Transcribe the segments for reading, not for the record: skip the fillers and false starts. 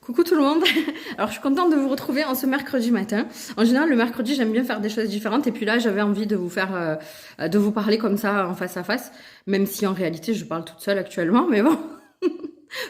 Coucou tout le monde. Alors je suis contente de vous retrouver en ce mercredi matin. En général le mercredi j'aime bien faire des choses différentes et puis là j'avais envie de vous faire de vous parler comme ça en face à face, même si en réalité je parle toute seule actuellement, mais bon.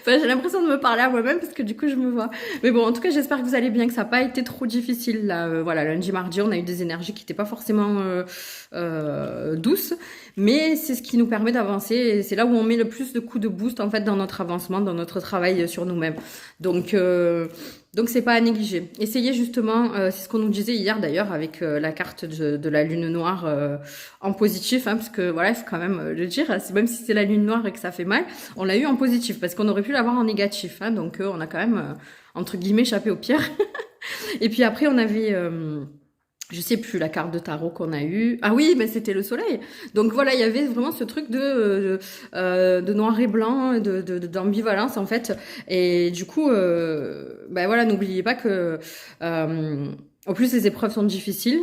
Enfin, j'ai l'impression de me parler à moi-même parce que du coup je me vois. Mais bon, en tout cas, j'espère que vous allez bien, que ça n'a pas été trop difficile là. Voilà, lundi, mardi, on a eu des énergies qui n'étaient pas forcément douces, mais c'est ce qui nous permet d'avancer. Et c'est là où on met le plus de coups de boost en fait dans notre avancement, dans notre travail sur nous-mêmes. Donc donc c'est pas à négliger. Essayez justement, c'est ce qu'on nous disait hier d'ailleurs avec la carte de la lune noire en positif, hein, parce que voilà, il faut quand même le dire, même si c'est la lune noire et que ça fait mal, on l'a eu en positif, parce qu'on aurait pu l'avoir en négatif, hein, donc on a quand même, entre guillemets, échappé au pire. Et puis après, on avait, je sais plus la carte de tarot qu'on a eue. Ah oui, mais c'était le soleil. Donc voilà, il y avait vraiment ce truc de noir et blanc, d'ambivalence en fait. Et du coup, ben voilà, n'oubliez pas que, en plus, les épreuves sont difficiles.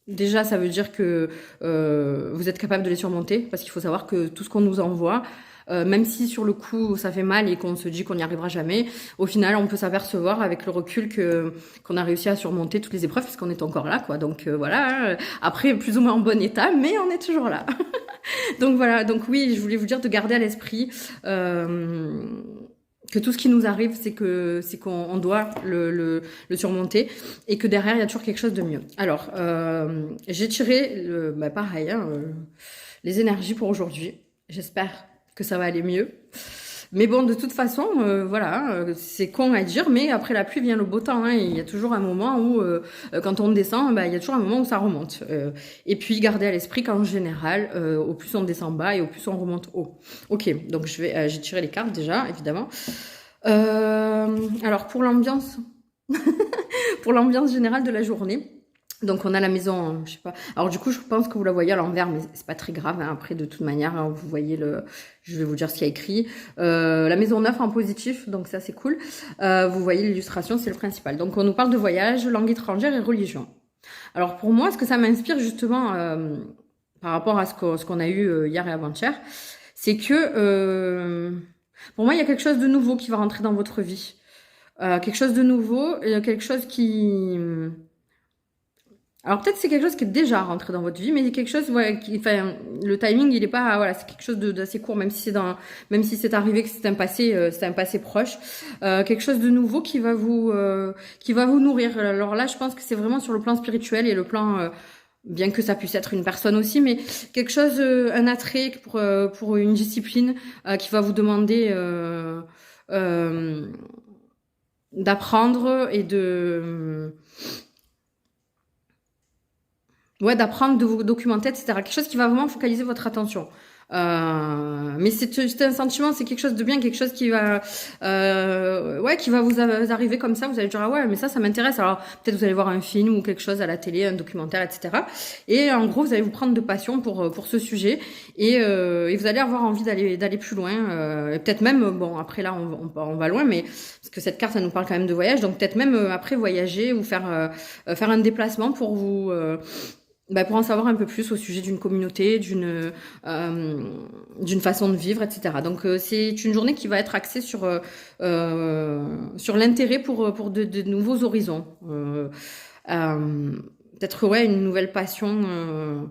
Déjà, ça veut dire que vous êtes capable de les surmonter, parce qu'il faut savoir que tout ce qu'on nous envoie, même si sur le coup ça fait mal et qu'on se dit qu'on n'y arrivera jamais, au final on peut s'apercevoir avec le recul que qu'on a réussi à surmonter toutes les épreuves parce qu'on est encore là, quoi. Donc voilà, après plus ou moins en bon état, mais on est toujours là. Donc voilà, donc oui, je voulais vous dire de garder à l'esprit que tout ce qui nous arrive, c'est qu'on doit le surmonter et que derrière il y a toujours quelque chose de mieux. Alors j'ai tiré pareil, hein, les énergies pour aujourd'hui. J'espère que ça va aller mieux. Mais bon, de toute façon, voilà, c'est con à dire, mais après la pluie vient le beau temps. Hein, et il y a toujours un moment où, quand on descend, il y a toujours un moment où ça remonte. Et puis, gardez à l'esprit qu'en général, au plus on descend bas et au plus on remonte haut. Ok, donc j'ai tiré les cartes déjà, évidemment. Alors pour l'ambiance, pour l'ambiance générale de la journée. Donc on a la maison, je sais pas. Alors du coup, je pense que vous la voyez à l'envers, mais c'est pas très grave. Hein. Après, de toute manière, hein, vous voyez je vais vous dire ce qu'il y a écrit. La maison 9 en positif, donc ça c'est cool. Vous voyez l'illustration, c'est le principal. Donc on nous parle de voyage, langue étrangère et religion. Alors pour moi, ce que ça m'inspire justement par rapport à ce qu'on a eu hier et avant-hier, c'est que pour moi, il y a quelque chose de nouveau qui va rentrer dans votre vie. Quelque chose de nouveau, quelque chose qui alors peut-être c'est quelque chose qui est déjà rentré dans votre vie, mais quelque chose, ouais, enfin, le timing il est pas, voilà, c'est quelque chose d'assez court, même si c'est arrivé que c'est un passé proche, quelque chose de nouveau qui va vous nourrir. Alors là, je pense que c'est vraiment sur le plan spirituel et le plan, bien que ça puisse être une personne aussi, mais quelque chose, un attrait pour une discipline qui va vous demander d'apprendre et de ouais, d'apprendre, de vous documenter, etc. Quelque chose qui va vraiment focaliser votre attention. Mais c'est un sentiment, c'est quelque chose de bien, quelque chose qui va, ouais, qui va vous arriver comme ça. Vous allez dire ah ouais, mais ça m'intéresse. Alors peut-être vous allez voir un film ou quelque chose à la télé, un documentaire, etc. Et en gros, vous allez vous prendre de passion pour ce sujet et vous allez avoir envie d'aller plus loin. Et peut-être même, bon, après là, on va loin, mais parce que cette carte, elle nous parle quand même de voyage, donc peut-être même après voyager ou faire un déplacement pour vous. Pour en savoir un peu plus au sujet d'une communauté, d'une façon de vivre, etc. Donc c'est une journée qui va être axée sur l'intérêt pour de nouveaux horizons. Peut-être ouais une nouvelle passion.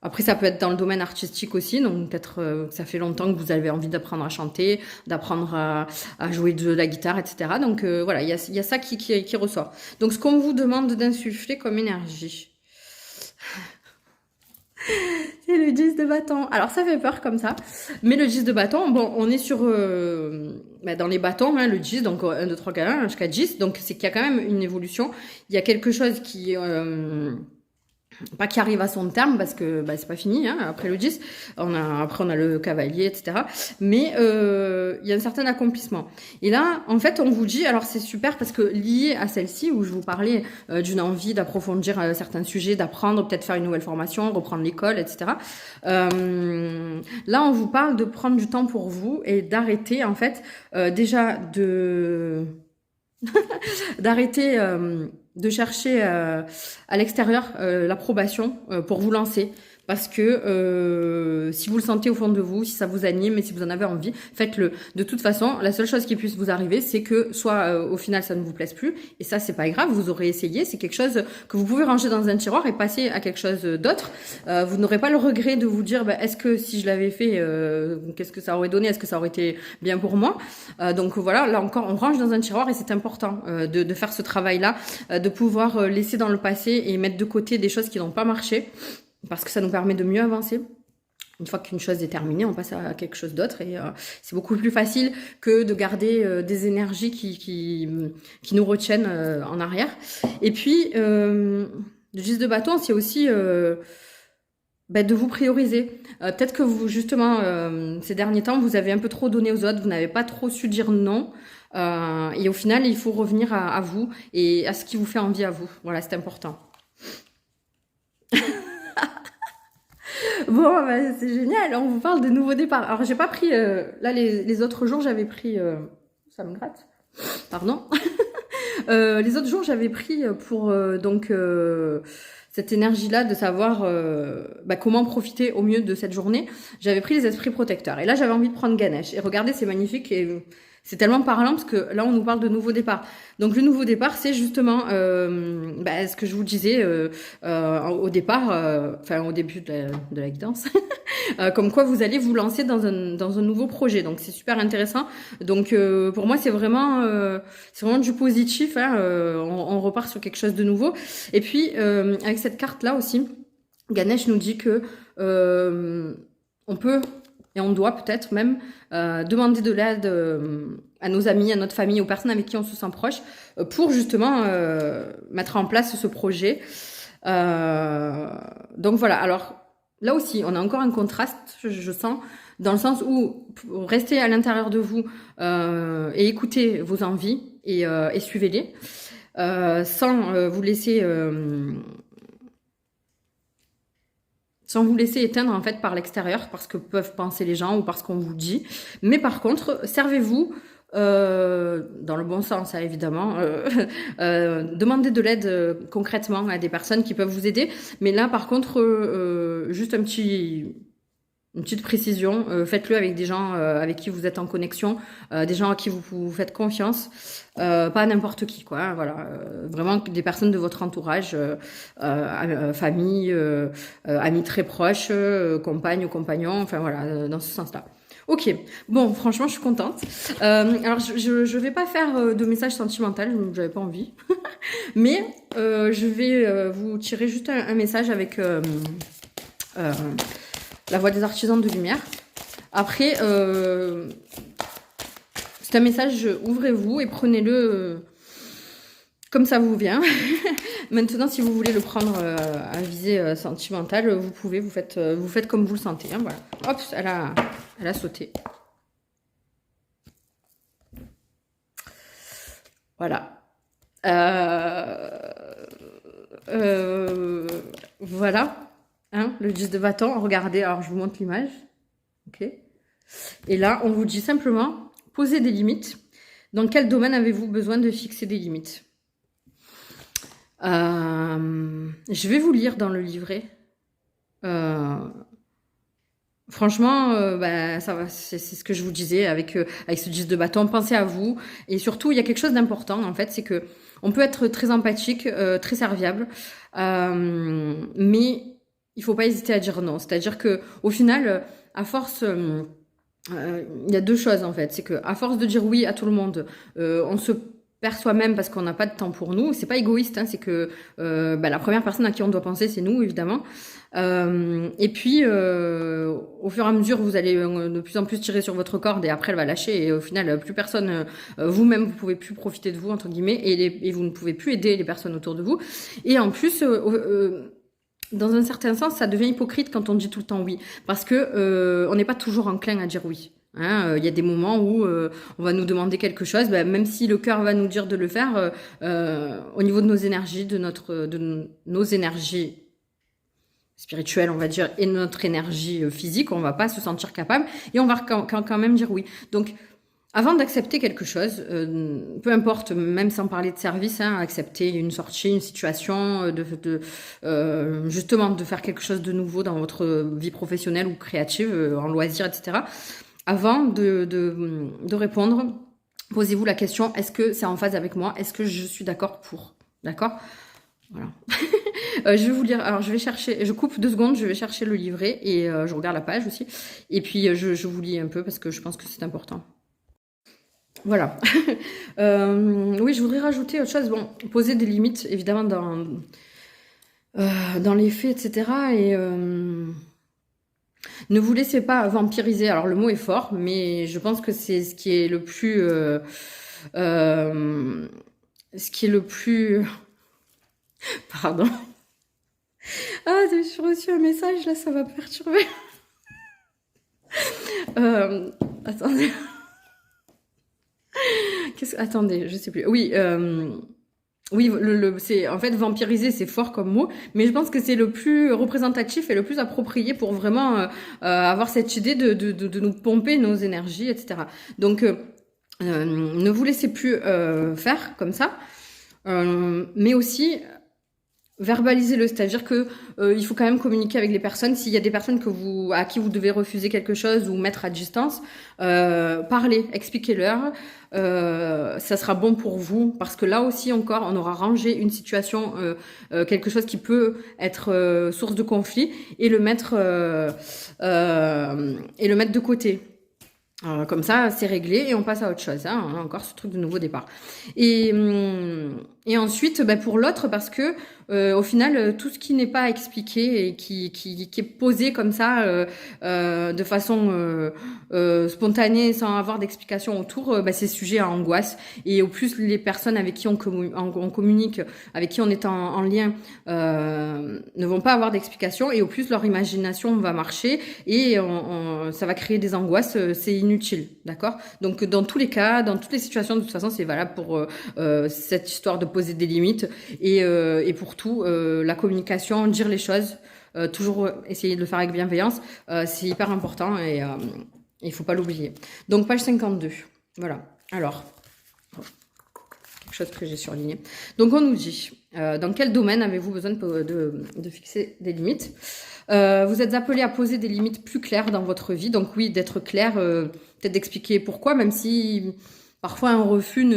Après ça peut être dans le domaine artistique aussi, donc peut-être que ça fait longtemps que vous avez envie d'apprendre à chanter, d'apprendre à jouer de la guitare, etc. Donc voilà, il y a ça qui ressort. Donc ce qu'on vous demande d'insuffler comme énergie. C'est le 10 de bâton. Alors ça fait peur comme ça. Mais le 10 de bâton, bon, on est sur dans les bâtons, hein, le 10, donc 1, 2, 3, 4, 1 jusqu'à 10. Donc c'est qu'il y a quand même une évolution. Il y a quelque chose qui pas qui arrive à son terme parce que c'est pas fini hein, après le 10 après on a le cavalier etc mais il y a un certain accomplissement et là en fait on vous dit alors c'est super parce que lié à celle-ci où je vous parlais d'une envie d'approfondir certains sujets, d'apprendre, peut-être faire une nouvelle formation, reprendre l'école etc là on vous parle de prendre du temps pour vous et d'arrêter en fait déjà d'arrêter de chercher à l'extérieur l'approbation pour vous lancer. parce que si vous le sentez au fond de vous, si ça vous anime et si vous en avez envie, faites-le. De toute façon, la seule chose qui puisse vous arriver, c'est que soit au final ça ne vous plaise plus, et ça c'est pas grave, vous aurez essayé, c'est quelque chose que vous pouvez ranger dans un tiroir et passer à quelque chose d'autre. Vous n'aurez pas le regret de vous dire est-ce que si je l'avais fait, qu'est-ce que ça aurait donné, est-ce que ça aurait été bien pour moi. Donc voilà, là encore on range dans un tiroir et c'est important de faire ce travail-là, de pouvoir laisser dans le passé et mettre de côté des choses qui n'ont pas marché, parce que ça nous permet de mieux avancer. Une fois qu'une chose est terminée, on passe à quelque chose d'autre et c'est beaucoup plus facile que de garder des énergies qui nous retiennent en arrière. Et puis, le 10 de bâton, c'est aussi de vous prioriser. Peut-être que vous, justement, ces derniers temps, vous avez un peu trop donné aux autres, vous n'avez pas trop su dire non. Et au final, il faut revenir à vous et à ce qui vous fait envie à vous. Voilà, c'est important. Bon, c'est génial, on vous parle de nouveaux départs. Alors, j'ai pas pris... là, les autres jours, j'avais pris... ça me gratte. Pardon. Les autres jours, j'avais pris pour cette énergie-là de savoir comment profiter au mieux de cette journée. J'avais pris les esprits protecteurs. Et là, j'avais envie de prendre Ganesh. Et regardez, c'est magnifique et... c'est tellement parlant parce que là, on nous parle de nouveau départ. Donc, le nouveau départ, c'est justement ce que je vous disais au départ, au début de la guidance, comme quoi vous allez vous lancer dans un nouveau projet. Donc, c'est super intéressant. Donc, pour moi, c'est vraiment du positif. On repart sur quelque chose de nouveau. Et puis, avec cette carte-là aussi, Ganesh nous dit que on peut... et on doit peut-être même demander de l'aide à nos amis, à notre famille, aux personnes avec qui on se sent proche, pour justement mettre en place ce projet. Donc voilà, alors là aussi, on a encore un contraste, je sens, dans le sens où restez à l'intérieur de vous et écoutez vos envies et suivez-les, sans vous laisser... sans vous laisser éteindre en fait par l'extérieur, parce que peuvent penser les gens ou parce qu'on vous dit. Mais par contre, servez-vous dans le bon sens, évidemment. Demandez de l'aide concrètement à des personnes qui peuvent vous aider. Mais là, par contre, juste une petite précision, faites-le avec des gens avec qui vous êtes en connexion, des gens à qui vous faites confiance, pas n'importe qui, quoi. Hein, voilà, vraiment des personnes de votre entourage, famille, amis très proches, compagne ou compagnon, enfin voilà, dans ce sens-là. Ok, bon, franchement, je suis contente. Alors, je vais pas faire de message sentimental, j'avais pas envie, mais je vais vous tirer juste un message avec la voix des artisans de lumière. Après, c'est un message, ouvrez-vous et prenez-le comme ça vous vient. Maintenant, si vous voulez le prendre à visée sentimentale, vous pouvez, vous faites comme vous le sentez. Hein, voilà. Hop, elle a sauté. Voilà. Voilà. Hein, le 10 de bâton, regardez, alors je vous montre l'image. Ok. Et là, on vous dit simplement, posez des limites. Dans quel domaine avez-vous besoin de fixer des limites? Je vais vous lire dans le livret. Franchement, ça va, c'est ce que je vous disais avec ce 10 de bâton. Pensez à vous. Et surtout, il y a quelque chose d'important, en fait, c'est que on peut être très empathique, très serviable, mais il faut pas hésiter à dire non. C'est-à-dire que au final, à force, il y a deux choses en fait. C'est que à force de dire oui à tout le monde, on se perd soi-même parce qu'on n'a pas de temps pour nous. C'est pas égoïste, hein, c'est que la première personne à qui on doit penser, c'est nous, évidemment. Et puis, au fur et à mesure, vous allez de plus en plus tirer sur votre corde et après, elle va lâcher. Et au final, plus personne, vous-même, vous pouvez plus profiter de vous, entre guillemets, et vous ne pouvez plus aider les personnes autour de vous. Et en plus, dans un certain sens, ça devient hypocrite quand on dit tout le temps oui. Parce que on n'est pas toujours enclin à dire oui. Hein, y a des moments où on va nous demander quelque chose, même si le cœur va nous dire de le faire, au niveau de nos énergies, de nos énergies spirituelles, on va dire, et notre énergie physique, on va pas se sentir capable et on va quand même dire oui. Donc, Avant d'accepter quelque chose, peu importe, même sans parler de service, hein, accepter une sortie, une situation, justement de faire quelque chose de nouveau dans votre vie professionnelle ou créative, en loisir, etc. Avant de répondre, posez-vous la question, est-ce que c'est en phase avec moi? Est-ce que je suis d'accord pour? D'accord? Voilà. Je vais vous lire. Alors, je vais chercher. Je coupe 2 secondes. Je vais chercher le livret et je regarde la page aussi. Et puis, je vous lis un peu parce que je pense que c'est important. Voilà. Oui, je voudrais rajouter autre chose. Bon, poser des limites, évidemment, dans les faits, etc. Et ne vous laissez pas vampiriser. Alors, le mot est fort, mais je pense que c'est ce qui est le plus... ce qui est le plus... Pardon. Ah, j'ai reçu un message, là, ça va perturber. Attendez. Attendez, je sais plus. Oui, oui, c'est en fait vampiriser, c'est fort comme mot, mais je pense que c'est le plus représentatif et le plus approprié pour vraiment avoir cette idée de nous pomper nos énergies, etc. Donc, ne vous laissez plus faire comme ça, mais aussi verbaliser-le, c'est-à-dire que il faut quand même communiquer avec les personnes. S'il y a des personnes à qui vous devez refuser quelque chose ou mettre à distance, parlez, expliquez-leur. Ça sera bon pour vous parce que là aussi encore, on aura rangé une situation, quelque chose qui peut être source de conflit et le mettre de côté. Comme ça, c'est réglé et on passe à autre chose. Hein. On a encore ce truc de nouveau départ. Et ensuite, pour l'autre, parce que au final, tout ce qui n'est pas expliqué et qui est posé comme ça, de façon spontanée, sans avoir d'explication autour, c'est sujet à angoisse. Et au plus, les personnes avec qui on communique, avec qui on est en lien, ne vont pas avoir d'explication. Et au plus, leur imagination va marcher et ça va créer des angoisses. C'est inutile, d'accord? Donc, dans tous les cas, dans toutes les situations, de toute façon, c'est valable pour cette histoire de poser des limites et pour tout, la communication, dire les choses, toujours essayer de le faire avec bienveillance, c'est hyper important et il faut pas l'oublier. Donc page 52, voilà. Alors, quelque chose que j'ai surligné. Donc on nous dit, dans quel domaine avez-vous besoin de fixer des limites? Vous êtes appelé à poser des limites plus claires dans votre vie. Donc oui, d'être clair, peut-être d'expliquer pourquoi, même si parfois un refus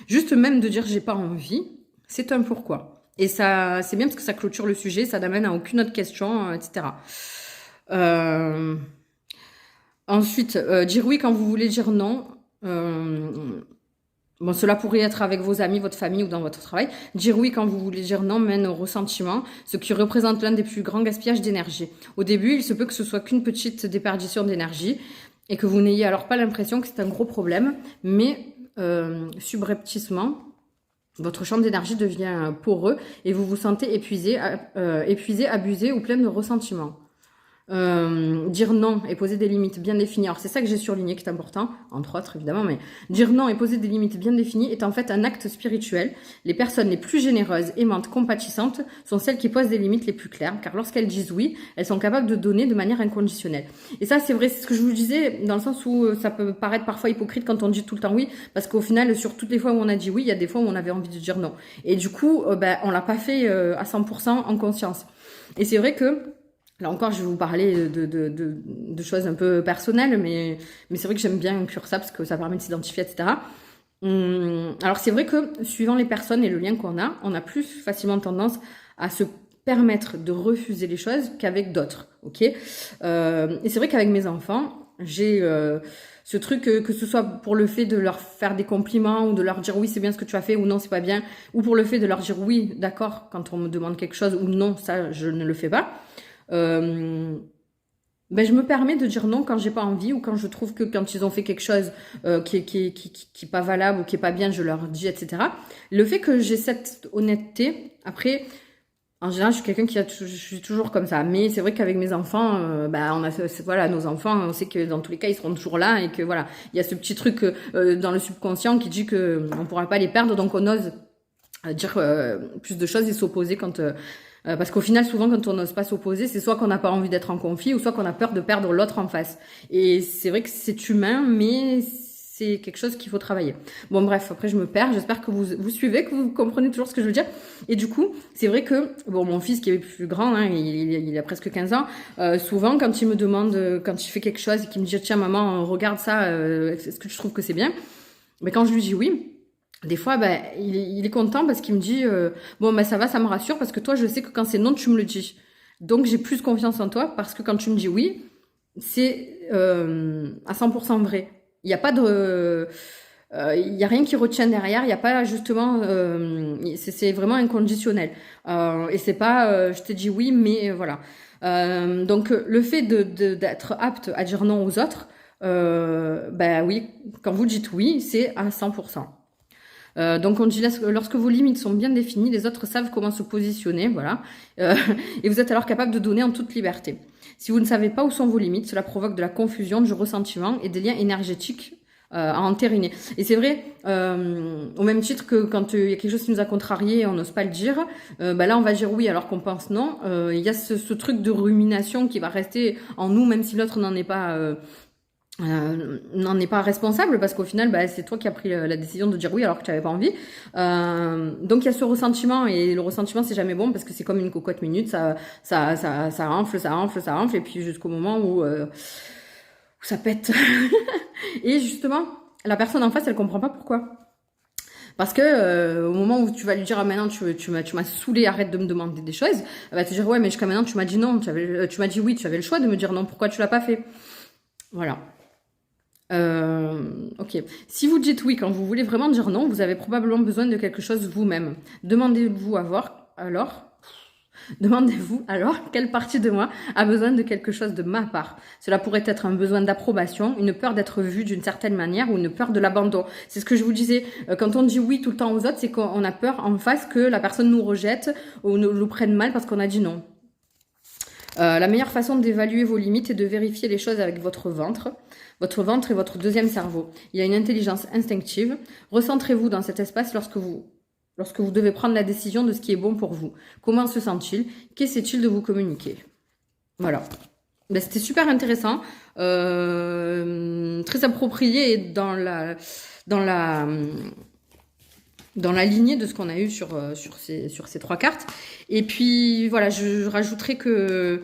juste même de dire j'ai pas envie, c'est un pourquoi. Et ça, c'est bien parce que ça clôture le sujet, ça n'amène à aucune autre question, etc. Ensuite, dire oui quand vous voulez dire non. Bon, cela pourrait être avec vos amis, votre famille ou dans votre travail. Dire oui quand vous voulez dire non mène au ressentiment, ce qui représente l'un des plus grands gaspillages d'énergie. Au début, il se peut que ce soit qu'une petite déperdition d'énergie et que vous n'ayez alors pas l'impression que c'est un gros problème, mais subrepticement, votre champ d'énergie devient poreux et vous vous sentez épuisé, abusé ou plein de ressentiment. Dire non et poser des limites bien définies. Alors c'est ça que j'ai surligné qui est important, entre autres évidemment, mais dire non et poser des limites bien définies est en fait un acte spirituel. Les personnes les plus généreuses, aimantes, compatissantes sont celles qui posent des limites les plus claires, car lorsqu'elles disent oui, elles sont capables de donner de manière inconditionnelle. Et ça c'est vrai, c'est ce que je vous disais, dans le sens où ça peut paraître parfois hypocrite quand on dit tout le temps oui, parce qu'au final sur toutes les fois où on a dit oui, il y a des fois où on avait envie de dire non. Et du coup, on l'a pas fait à 100% en conscience. Et c'est vrai que là encore, je vais vous parler de choses un peu personnelles, mais c'est vrai que j'aime bien inclure ça parce que ça permet de s'identifier, etc. Alors c'est vrai que suivant les personnes et le lien qu'on a, on a plus facilement tendance à se permettre de refuser les choses qu'avec d'autres, ok? Et c'est vrai qu'avec mes enfants, j'ai ce truc que ce soit pour le fait de leur faire des compliments ou de leur dire oui c'est bien ce que tu as fait ou non c'est pas bien, ou pour le fait de leur dire oui d'accord quand on me demande quelque chose ou non ça je ne le fais pas. Je me permets de dire non quand j'ai pas envie ou quand je trouve que quand ils ont fait quelque chose qui est pas valable ou qui est pas bien, je leur dis, etc. Le fait que j'ai cette honnêteté, après, en général, je suis quelqu'un je suis toujours comme ça. Mais c'est vrai qu'avec mes enfants, voilà, nos enfants, on sait que dans tous les cas, ils seront toujours là et que voilà, il y a ce petit truc dans le subconscient qui dit que on pourra pas les perdre, donc on ose dire plus de choses et s'opposer quand Parce qu'au final, souvent, quand on n'ose pas s'opposer, c'est soit qu'on n'a pas envie d'être en conflit, ou soit qu'on a peur de perdre l'autre en face. Et c'est vrai que c'est humain, mais c'est quelque chose qu'il faut travailler. Bon, bref, après, je me perds. J'espère que vous suivez, que vous comprenez toujours ce que je veux dire. Et du coup, c'est vrai que, bon, mon fils qui est plus grand, hein, il a presque 15 ans, souvent, quand il me demande, quand il fait quelque chose et qu'il me dit, tiens, maman, regarde ça, est-ce que tu trouves que c'est bien? Mais quand je lui dis oui, des fois, ben, il est content parce qu'il me dit bon, ben ça va, ça me rassure parce que toi, je sais que quand c'est non, tu me le dis. Donc, j'ai plus confiance en toi parce que quand tu me dis oui, c'est à 100% vrai. Il n'y a pas de. Il y a rien qui retient derrière, il n'y a pas justement. C'est vraiment inconditionnel. Et c'est pas je te dis oui, mais voilà. Donc, le fait d'être apte à dire non aux autres, ben oui, quand vous dites oui, c'est à 100%. Donc on dit lorsque vos limites sont bien définies, les autres savent comment se positionner, voilà. Euh, et vous êtes alors capable de donner en toute liberté. Si vous ne savez pas où sont vos limites, cela provoque de la confusion, du ressentiment et des liens énergétiques à entériner. Et c'est vrai, au même titre que quand il y a quelque chose qui nous a contrarié et on n'ose pas le dire, bah là on va dire oui alors qu'on pense non. Il y a ce truc de rumination qui va rester en nous, même si l'autre n'en est pas responsable parce qu'au final bah, c'est toi qui as pris la décision de dire oui alors que tu n'avais pas envie, donc il y a ce ressentiment et le ressentiment c'est jamais bon parce que c'est comme une cocotte minute, ça enfle et puis jusqu'au moment où ça pète. Et justement la personne en face elle comprend pas pourquoi. Parce que au moment où tu vas lui dire ah maintenant tu m'as saoulé, arrête de me demander des choses, elle va te dire ouais mais jusqu'à maintenant tu m'as dit non, tu m'as dit oui, tu avais le choix de me dire non, pourquoi tu l'as pas fait? Voilà. Ok. Si vous dites oui quand vous voulez vraiment dire non, vous avez probablement besoin de quelque chose vous-même. Demandez-vous alors quelle partie de moi a besoin de quelque chose de ma part. Cela pourrait être un besoin d'approbation, une peur d'être vu d'une certaine manière ou une peur de l'abandon. C'est ce que je vous disais. Quand on dit oui tout le temps aux autres, c'est qu'on a peur en face que la personne nous rejette ou nous prenne mal parce qu'on a dit non. La meilleure façon d'évaluer vos limites est de vérifier les choses avec votre ventre. Votre ventre est votre deuxième cerveau. Il y a une intelligence instinctive. Recentrez-vous dans cet espace lorsque vous devez prendre la décision de ce qui est bon pour vous. Comment se sent-il? Qu'essaie-t-il de vous communiquer? Voilà. Ben, c'était super intéressant, très approprié et dans la lignée de ce qu'on a eu sur ces trois cartes. Et puis voilà, je rajouterais que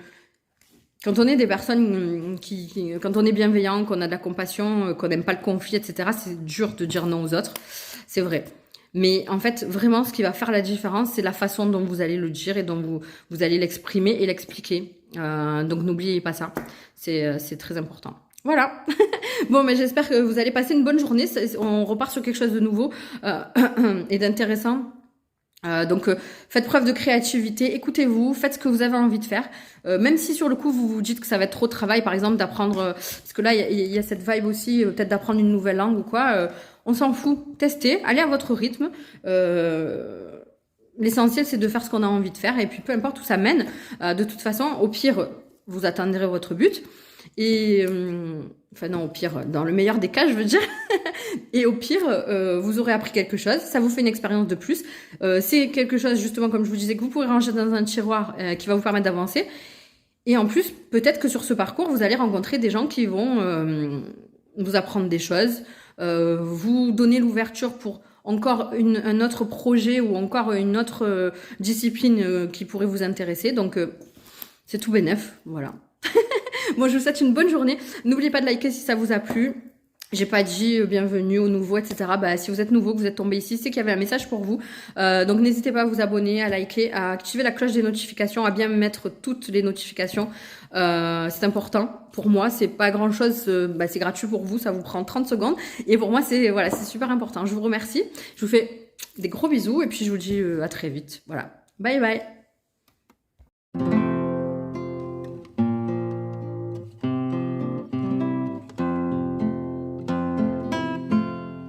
quand on est des personnes quand on est bienveillant, qu'on a de la compassion, qu'on n'aime pas le conflit, etc., c'est dur de dire non aux autres. C'est vrai. Mais en fait, vraiment, ce qui va faire la différence, c'est la façon dont vous allez le dire et dont vous allez l'exprimer et l'expliquer. Donc n'oubliez pas ça. C'est très important. Voilà. Bon, mais j'espère que vous allez passer une bonne journée. On repart sur quelque chose de nouveau et d'intéressant. Donc faites preuve de créativité, écoutez-vous, faites ce que vous avez envie de faire, même si sur le coup vous vous dites que ça va être trop de travail, par exemple d'apprendre, parce que là il y a cette vibe aussi, peut-être d'apprendre une nouvelle langue ou quoi, on s'en fout, testez, allez à votre rythme, l'essentiel c'est de faire ce qu'on a envie de faire et puis peu importe où ça mène, de toute façon au pire vous atteindrez votre but. Et enfin non, au pire, dans le meilleur des cas, je veux dire. Et au pire, vous aurez appris quelque chose. Ça vous fait une expérience de plus. C'est quelque chose, justement, comme je vous disais, que vous pourrez ranger dans un tiroir qui va vous permettre d'avancer. Et en plus, peut-être que sur ce parcours, vous allez rencontrer des gens qui vont vous apprendre des choses, vous donner l'ouverture pour encore un autre projet ou encore une autre discipline qui pourrait vous intéresser. Donc, c'est tout bénef, voilà. Moi, je vous souhaite une bonne journée. N'oubliez pas de liker si ça vous a plu. J'ai pas dit bienvenue aux nouveaux, etc. Bah, si vous êtes nouveau, que vous êtes tombé ici, c'est qu'il y avait un message pour vous. Donc, n'hésitez pas à vous abonner, à liker, à activer la cloche des notifications, à bien mettre toutes les notifications. C'est important. Pour moi, c'est pas grand chose. Bah, c'est gratuit pour vous. Ça vous prend 30 secondes. Et pour moi, c'est super important. Je vous remercie. Je vous fais des gros bisous et puis je vous dis à très vite. Voilà. Bye bye.